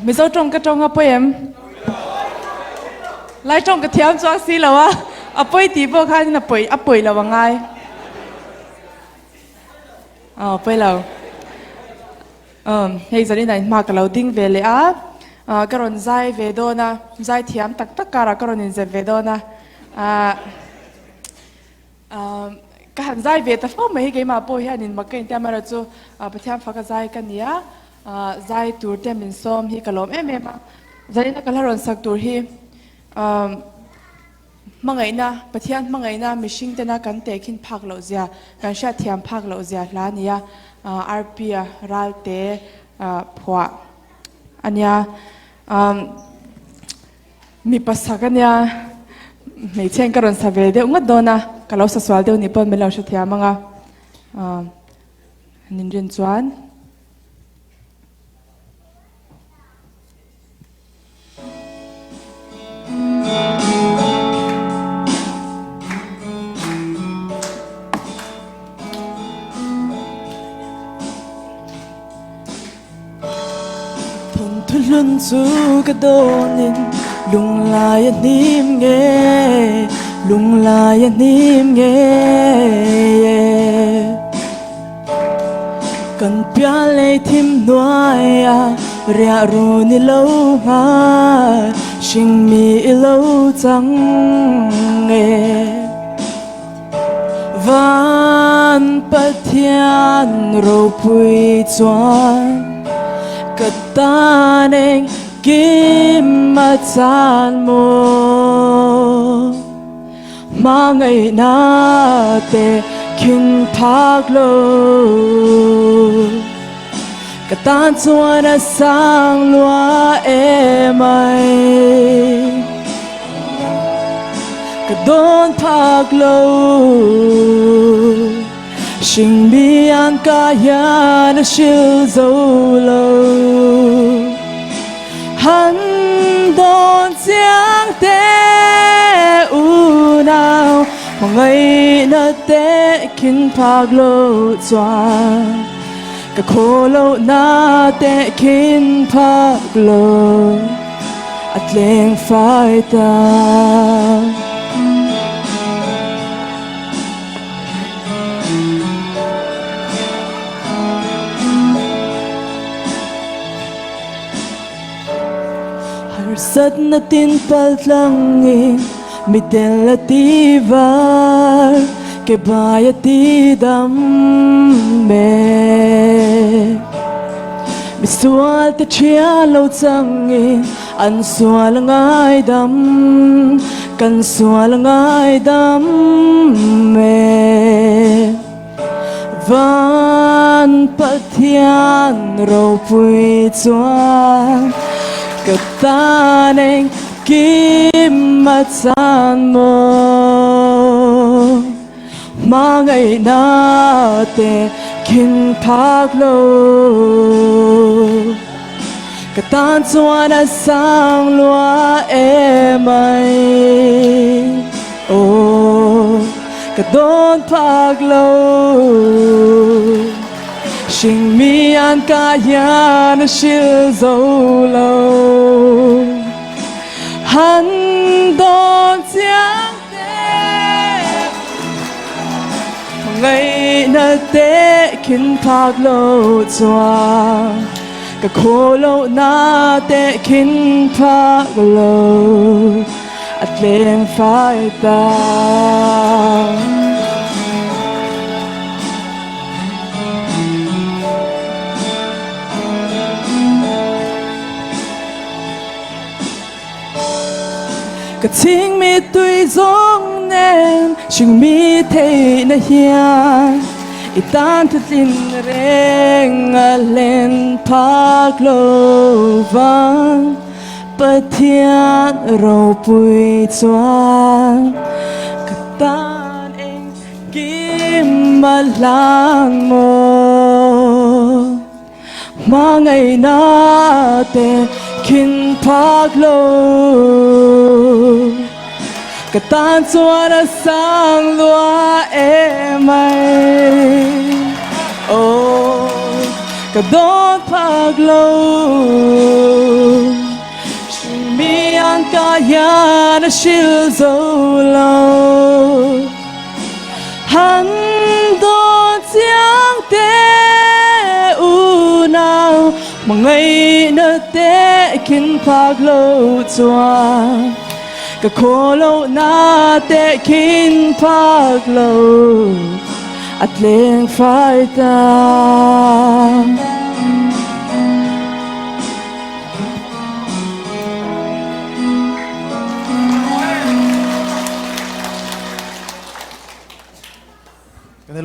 mình sao trong apa em lại trong cái thiam cho xí là wa apoi tí bộ khai thì là apoi là bằng ai apoi là hay giờ này mà cái lâu tinh về lẽ cái rồi dài về đó na dài thiam tất cả cái rồi nên về đó na cái hàng dài về ta phong mấy cái mà bôi ha nên mà cái tiệm mà rồi chú Pathian phát cái dài cái nia dài tour tiệm mình xóm hi cái lom em mà giờ này cái là rồi sắc tour hi Hmangaihna Pathian Hmangaihna mishing tena kan tekin phak lo zia kan sha thiam phak lo zia la nia RP ralte phwa ania mi pasakania mấy chen karon sa ve de unga dona kalau sa swal de ni pon melo sha thia manga nin ren chuan thon thulun chu ka donin lung lai anim nghe lung lai anim nghe cần pia lê thim nuai ria ru ni lâu ha sinh mi lâu chẳng nghe van Pathian ro pui chuan ka ta neng kim mà chan mo Hmangaihna te kin thak lo ka tan chuan sang lua mai ka don thak lo sinh bi an ka ya shil zo lo hắn đón giang té u nào Hmangaihna te kin phak lo chuan ka kholo na te kin phak lo at leng phai ta sat na tin paltlangin mitel la ti var ke baya ti dam me misual ta chia lo changin an sual ngai dam kan sual ngai dam me van Pathian ro pui chuan ka ta neng kim mà chan mo Hmangaihna te kin phak lo ka tan chuan sang lua mai ka don phak lo sinh mi an ka ya na shil zo lo hắn đón giang te Hmangaihna te kin phak lo chuan ka kholo na te kin phak lo at leng phai ta ka ting mi tui zong nen ching mi thei na hian i tan thuthlin reng a len phak lo van Pathian ro pui chuan ka tan eng kim ma lang mo Hmangaihna te kin phak lo ka tan chuan sang lua mai ka don phak lo ya na shil zo lo han do chiang te u nào mà ngày nơ te kin phak lo chua cả khô lo na te kin phak lo at leng phai ta